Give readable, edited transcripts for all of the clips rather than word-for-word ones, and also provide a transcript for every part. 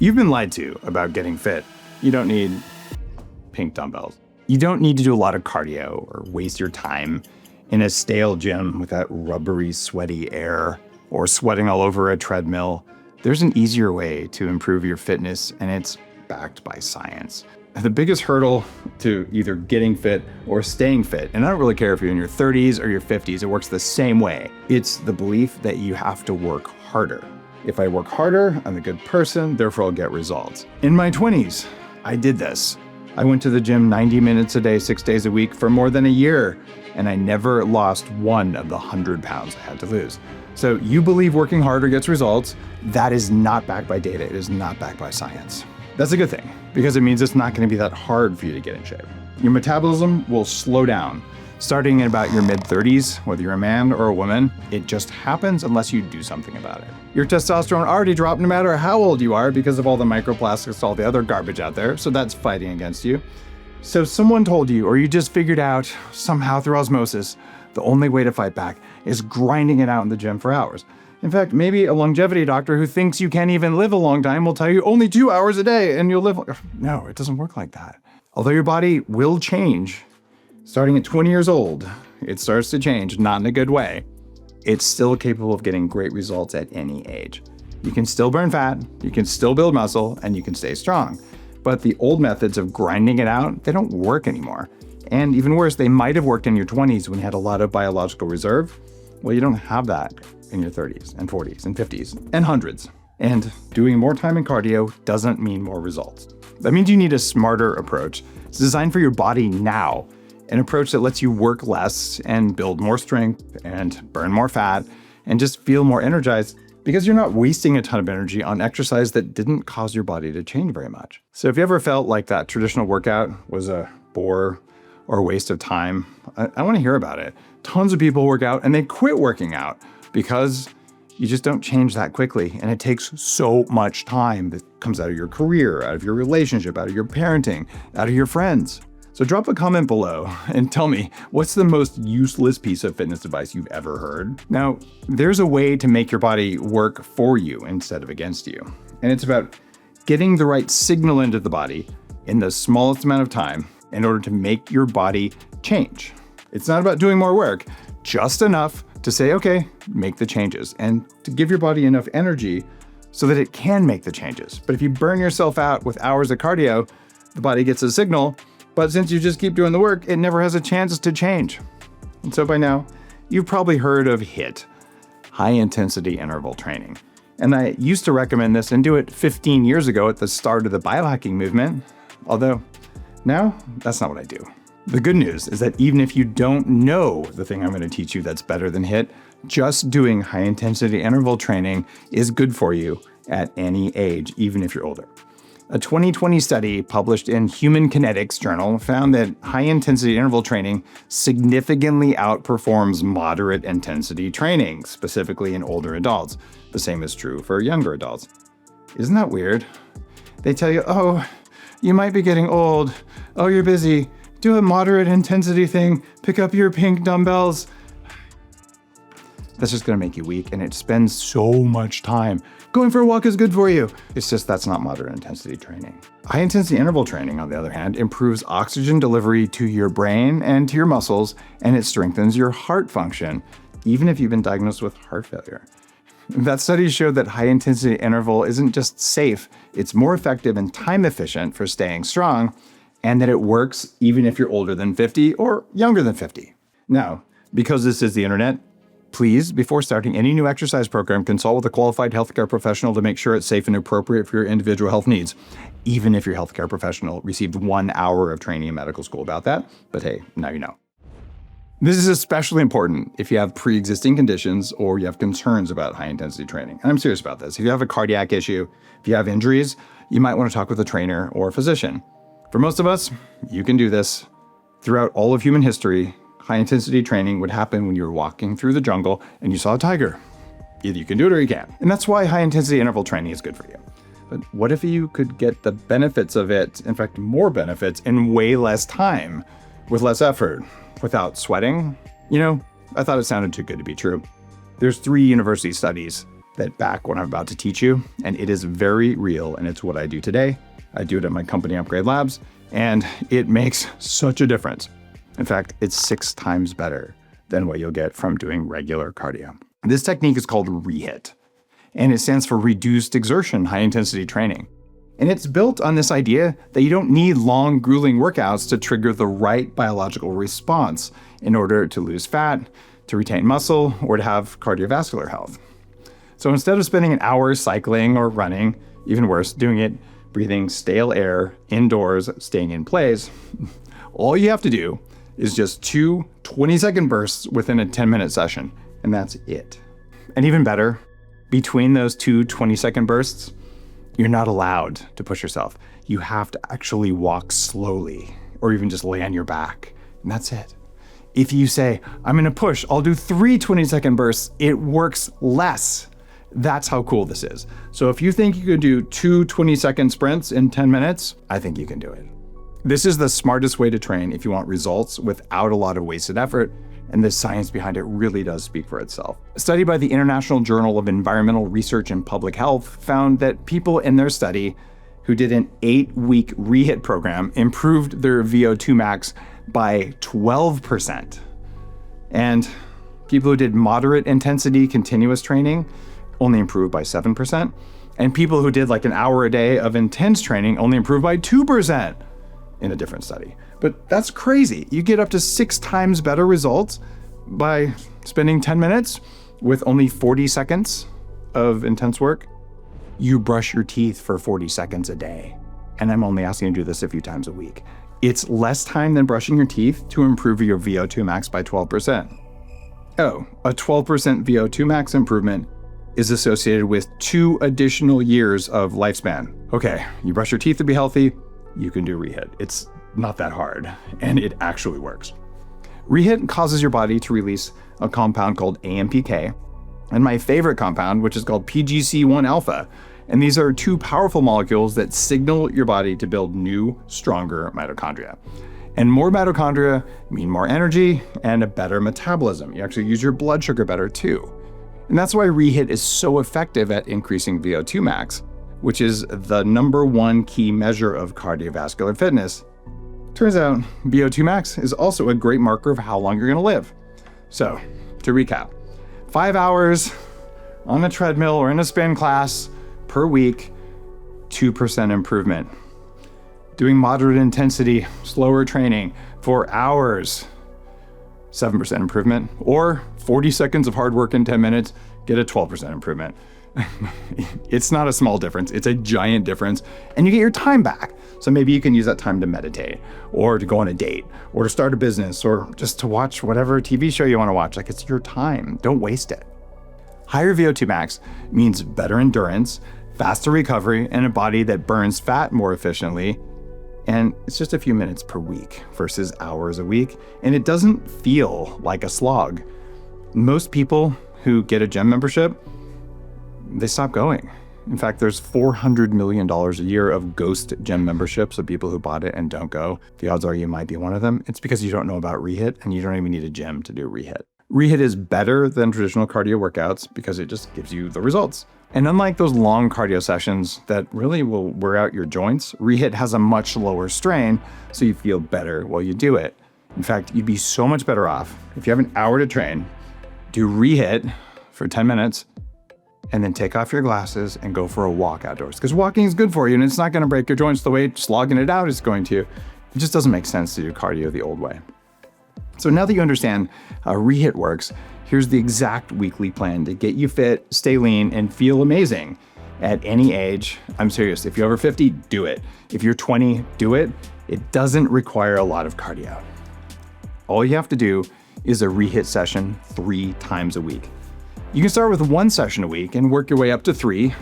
You've been lied to about getting fit. You don't need pink dumbbells. You don't need to do a lot of cardio or waste your time in a stale gym with that rubbery, sweaty air or sweating all over a treadmill. There's an easier way to improve your fitness, and it's backed by science. The biggest hurdle to either getting fit or staying fit, and I don't really care if you're in your 30s or your 50s, it works the same way. It's the belief that you have to work harder. If I work harder, I'm a good person, therefore I'll get results. In my 20s, I did this. I went to the gym 90 minutes a day, 6 days a week for more than a year, and I never lost one of the 100 pounds I had to lose. So you believe working harder gets results. That is not backed by data. It is not backed by science. That's a good thing, because it means it's not going to be that hard for you to get in shape. Your metabolism will slow down. Starting in about your mid-30s, whether you're a man or a woman, it just happens unless you do something about it. Your testosterone already dropped no matter how old you are because of all the microplastics, all the other garbage out there, so that's fighting against you. So someone told you, or you just figured out somehow through osmosis, the only way to fight back is grinding it out in the gym for hours. In fact, maybe a longevity doctor who thinks you can't even live a long time will tell you only 2 hours a day and you'll live. No, it doesn't work like that. Although your body will change, starting at 20 years old, it starts to change, not in a good way. It's still capable of getting great results at any age. You can still burn fat, you can still build muscle, and you can stay strong. But the old methods of grinding it out, they don't work anymore. And even worse, they might have worked in your 20s when you had a lot of biological reserve. Well, you don't have that in your 30s and 40s and 50s and hundreds. And doing more time in cardio doesn't mean more results. That means you need a smarter approach. It's designed for your body now. An approach that lets you work less and build more strength and burn more fat and just feel more energized because you're not wasting a ton of energy on exercise that didn't cause your body to change very much. So if you ever felt like that traditional workout was a bore or a waste of time, I want to hear about it. Tons of people work out and they quit working out because you just don't change that quickly. And it takes so much time that comes out of your career, out of your relationship, out of your parenting, out of your friends. So drop a comment below and tell me, what's the most useless piece of fitness advice you've ever heard? Now, there's a way to make your body work for you instead of against you. And it's about getting the right signal into the body in the smallest amount of time in order to make your body change. It's not about doing more work, just enough to say, okay, make the changes, and to give your body enough energy so that it can make the changes. But if you burn yourself out with hours of cardio, the body gets a signal. But since you just keep doing the work, it never has a chance to change. And so by now, you've probably heard of HIIT, high-intensity interval training. And I used to recommend this and do it 15 years ago at the start of the biohacking movement. Although now, that's not what I do. The good news is that even if you don't know the thing I'm going to teach you that's better than HIIT, just doing high-intensity interval training is good for you at any age, even if you're older. A 2020 study published in Human Kinetics journal found that high-intensity interval training significantly outperforms moderate intensity training, specifically in older adults. The same is true for younger adults. Isn't that weird? They tell you, oh, you might be getting old. Oh, you're busy. Do a moderate intensity thing. Pick up your pink dumbbells. That's just going to make you weak, and it spends so much time. Going for a walk is good for you. It's just that's not moderate intensity training. High intensity interval training, on the other hand, improves oxygen delivery to your brain and to your muscles, and it strengthens your heart function, even if you've been diagnosed with heart failure. That study showed that high intensity interval isn't just safe, it's more effective and time efficient for staying strong, and that it works even if you're older than 50 or younger than 50. Now, because this is the internet, please, before starting any new exercise program, consult with a qualified healthcare professional to make sure it's safe and appropriate for your individual health needs, even if your healthcare professional received 1 hour of training in medical school about that. But hey, now you know. This is especially important if you have pre-existing conditions or you have concerns about high-intensity training. And I'm serious about this. If you have a cardiac issue, if you have injuries, you might want to talk with a trainer or a physician. For most of us, you can do this. Throughout all of human history, high-intensity training would happen when you were walking through the jungle and you saw a tiger. Either you can do it or you can't. And that's why high-intensity interval training is good for you. But what if you could get the benefits of it, in fact, more benefits, in way less time, with less effort, without sweating? You know, I thought it sounded too good to be true. There's 3 university studies that back what I'm about to teach you, and it is very real, and it's what I do today. I do it at my company, Upgrade Labs, and it makes such a difference. In fact, it's 6 times better than what you'll get from doing regular cardio. This technique is called REHIT, and it stands for Reduced Exertion High-Intensity Training. And it's built on this idea that you don't need long, grueling workouts to trigger the right biological response in order to lose fat, to retain muscle, or to have cardiovascular health. So instead of spending an hour cycling or running, even worse, doing it breathing stale air indoors, staying in place, all you have to do is just 2 20-second bursts within a 10-minute session, and that's it. And even better, between those 2 20-second bursts, you're not allowed to push yourself. You have to actually walk slowly or even just lay on your back, and that's it. If you say, I'm gonna push, I'll do 3 20-second bursts, it works less. That's how cool this is. So if you think you could do 2 20-second sprints in 10 minutes, I think you can do it. This is the smartest way to train if you want results without a lot of wasted effort, and the science behind it really does speak for itself. A study by the International Journal of Environmental Research and Public Health found that people in their study who did an 8-week REHIT program improved their VO2 max by 12%. And people who did moderate intensity continuous training only improved by 7%. And people who did like an hour a day of intense training only improved by 2% in a different study. But that's crazy. You get up to 6 times better results by spending 10 minutes with only 40 seconds of intense work. You brush your teeth for 40 seconds a day. And I'm only asking you to do this a few times a week. It's less time than brushing your teeth to improve your VO2 max by 12%. Oh, a 12% VO2 max improvement is associated with 2 additional years of lifespan. Okay, you brush your teeth to be healthy, you can do REHIT. It's not that hard, and it actually works. REHIT causes your body to release a compound called AMPK, and my favorite compound, which is called PGC1 alpha. And these are 2 powerful molecules that signal your body to build new, stronger mitochondria. And more mitochondria mean more energy and a better metabolism. You actually use your blood sugar better too. And that's why REHIT is so effective at increasing VO2 max, which is the #1 key measure of cardiovascular fitness. Turns out VO2 max is also a great marker of how long you're gonna live. So, to recap, 5 hours on a treadmill or in a spin class per week, 2% improvement. Doing moderate intensity, slower training for hours, 7% improvement, or 40 seconds of hard work in 10 minutes, get a 12% improvement. It's not a small difference, it's a giant difference, and you get your time back. So maybe you can use that time to meditate, or to go on a date, or to start a business, or just to watch whatever TV show you want to watch. Like, it's your time, don't waste it. Higher VO2 max means better endurance, faster recovery, and a body that burns fat more efficiently. And it's just a few minutes per week versus hours a week, and it doesn't feel like a slog. Most people who get a gym membership, they stop going. In fact, there's $400 million a year of ghost gym memberships of people who bought it and don't go. The odds are you might be one of them. It's because you don't know about REHIT, and you don't even need a gym to do REHIT. REHIT is better than traditional cardio workouts because it just gives you the results. And unlike those long cardio sessions that really will wear out your joints, REHIT has a much lower strain, so you feel better while you do it. In fact, you'd be so much better off if you have an hour to train, do REHIT for 10 minutes, and then take off your glasses and go for a walk outdoors. Because walking is good for you, and it's not gonna break your joints the way slogging it out is going to. It just doesn't make sense to do cardio the old way. So now that you understand how REHIT works, here's the exact weekly plan to get you fit, stay lean, and feel amazing at any age. I'm serious, if you're over 50, do it. If you're 20, do it. It doesn't require a lot of cardio. All you have to do is a REHIT session 3 times a week. You can start with 1 session a week and work your way up to 3,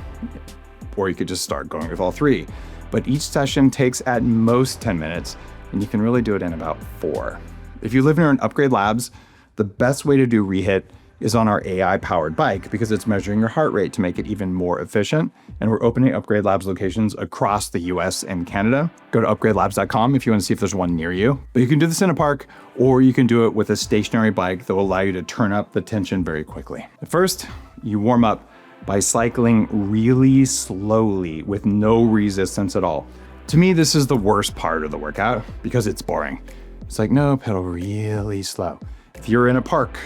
or you could just start going with all 3. But each session takes at most 10 minutes, and you can really do it in about 4. If you live near an Upgrade Labs, the best way to do REHIT is on our AI-powered bike because it's measuring your heart rate to make it even more efficient. And we're opening Upgrade Labs locations across the US and Canada. Go to upgradelabs.com if you want to see if there's one near you. But you can do this in a park, or you can do it with a stationary bike that will allow you to turn up the tension very quickly. At first, you warm up by cycling really slowly with no resistance at all. To me, this is the worst part of the workout because it's boring. It's like, no, pedal really slow. If you're in a park,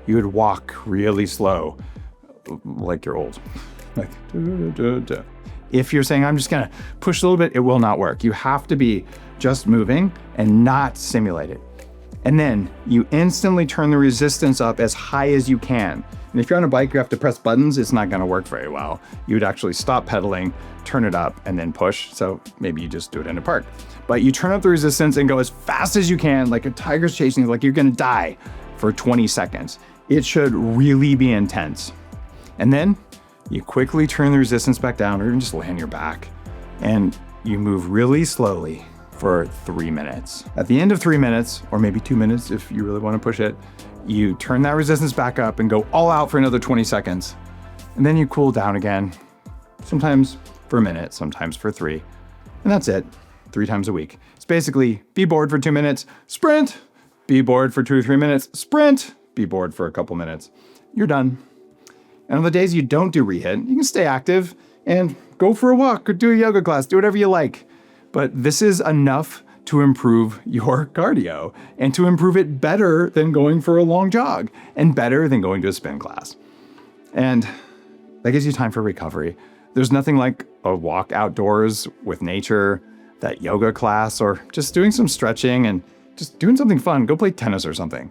you would walk really slow, like you're old. Like, If you're saying, I'm just gonna push a little bit, it will not work. You have to be just moving and not simulate it. And then you instantly turn the resistance up as high as you can. And if you're on a bike, you have to press buttons, it's not gonna work very well. You would actually stop pedaling, turn it up, and then push. So maybe you just do it in a park. But you turn up the resistance and go as fast as you can, like a tiger's chasing you, like you're gonna die for 20 seconds. It should really be intense. And then you quickly turn the resistance back down, or even just lay on your back, and you move really slowly for 3 minutes. At the end of 3 minutes, or maybe 2 minutes if you really want to push it, you turn that resistance back up and go all out for another 20 seconds. And then you cool down again, sometimes for a minute, sometimes for 3. And that's it, 3 times a week. It's basically be bored for 2 minutes, sprint, be bored for 2 or 3 minutes, sprint, be bored for a couple minutes. You're done. And on the days you don't do REHIT, you can stay active and go for a walk or do a yoga class, do whatever you like. But this is enough to improve your cardio and to improve it better than going for a long jog and better than going to a spin class. And that gives you time for recovery. There's nothing like a walk outdoors with nature, that yoga class, or just doing some stretching and just doing something fun. Go play tennis or something.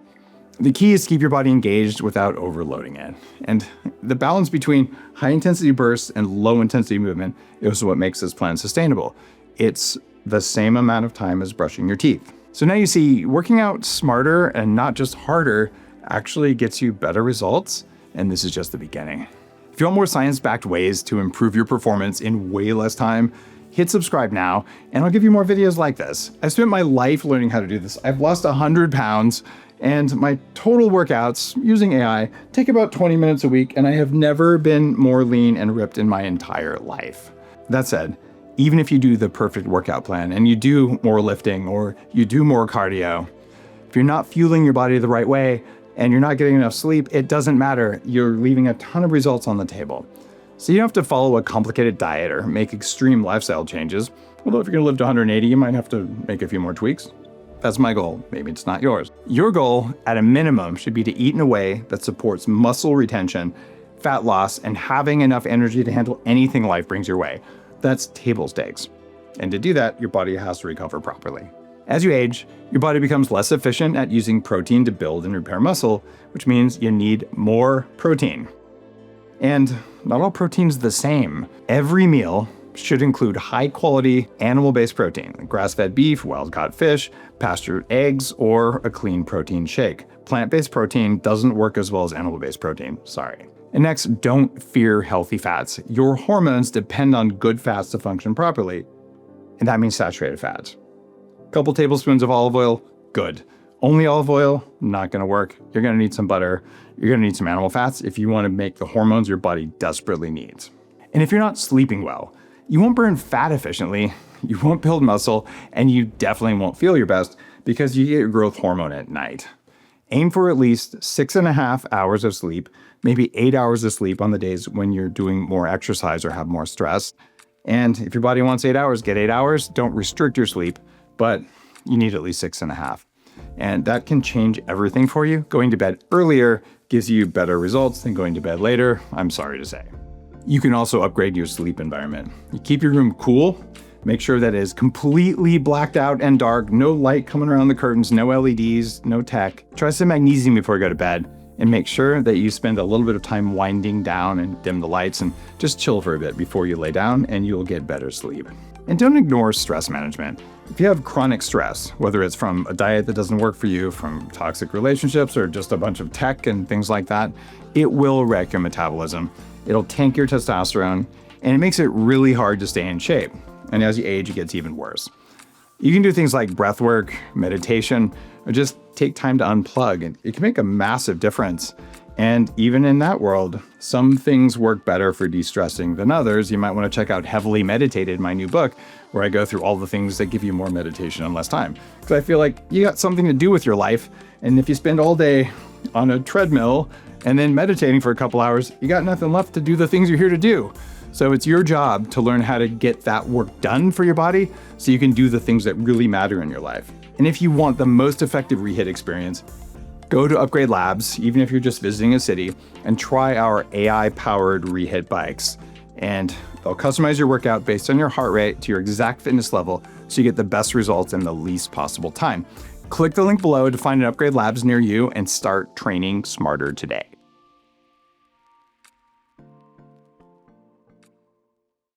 The key is to keep your body engaged without overloading it. And the balance between high intensity bursts and low intensity movement is what makes this plan sustainable. It's the same amount of time as brushing your teeth. So now you see, working out smarter and not just harder actually gets you better results. And this is just the beginning. If you want more science-backed ways to improve your performance in way less time, hit subscribe now, and I'll give you more videos like this. I spent my life learning how to do this. I've lost 100 pounds, and my total workouts using AI take about 20 minutes a week, and I have never been more lean and ripped in my entire life. That said, even if you do the perfect workout plan and you do more lifting or you do more cardio, if you're not fueling your body the right way and you're not getting enough sleep, it doesn't matter. You're leaving a ton of results on the table. So you don't have to follow a complicated diet or make extreme lifestyle changes. Although if you're gonna live to 180, you might have to make a few more tweaks. That's my goal. Maybe it's not yours. Your goal, at a minimum, should be to eat in a way that supports muscle retention, fat loss, and having enough energy to handle anything life brings your way. That's table stakes. And to do that, your body has to recover properly. As you age, your body becomes less efficient at using protein to build and repair muscle, which means you need more protein. And not all protein's the same. Every meal should include high-quality animal-based protein, like grass-fed beef, wild-caught fish, pastured eggs, or a clean protein shake. Plant-based protein doesn't work as well as animal-based protein, sorry. And next, don't fear healthy fats. Your hormones depend on good fats to function properly, and that means saturated fats. A couple tablespoons of olive oil, good. Only olive oil, not gonna work. You're gonna need some butter. You're gonna need some animal fats if you wanna make the hormones your body desperately needs. And if you're not sleeping well, you won't burn fat efficiently, you won't build muscle, and you definitely won't feel your best because you get your growth hormone at night. Aim for at least 6.5 hours of sleep, maybe 8 hours of sleep on the days when you're doing more exercise or have more stress. And if your body wants 8 hours, get 8 hours. Don't restrict your sleep, but you need at least 6.5. And that can change everything for you. Going to bed earlier gives you better results than going to bed later, I'm sorry to say. You can also upgrade your sleep environment. You keep your room cool, make sure that it is completely blacked out and dark, no light coming around the curtains, no LEDs, no tech. Try some magnesium before you go to bed, and make sure that you spend a little bit of time winding down and dim the lights and just chill for a bit before you lay down, and you'll get better sleep. And don't ignore stress management. If you have chronic stress, whether it's from a diet that doesn't work for you, from toxic relationships, or just a bunch of tech and things like that, it will wreck your metabolism. It'll tank your testosterone, and it makes it really hard to stay in shape. And as you age, it gets even worse. You can do things like breath work, meditation, or just take time to unplug, and it can make a massive difference. And even in that world, some things work better for de-stressing than others. You might want to check out Heavily Meditated, my new book, where I go through all the things that give you more meditation in less time. Because I feel like you got something to do with your life, and if you spend all day on a treadmill and then meditating for a couple hours, you got nothing left to do the things you're here to do. So it's your job to learn how to get that work done for your body so you can do the things that really matter in your life. And if you want the most effective REHIT experience, go to Upgrade Labs, even if you're just visiting a city, and try our AI-powered REHIT bikes. And they'll customize your workout based on your heart rate to your exact fitness level so you get the best results in the least possible time. Click the link below to find an Upgrade Labs near you and start training smarter today.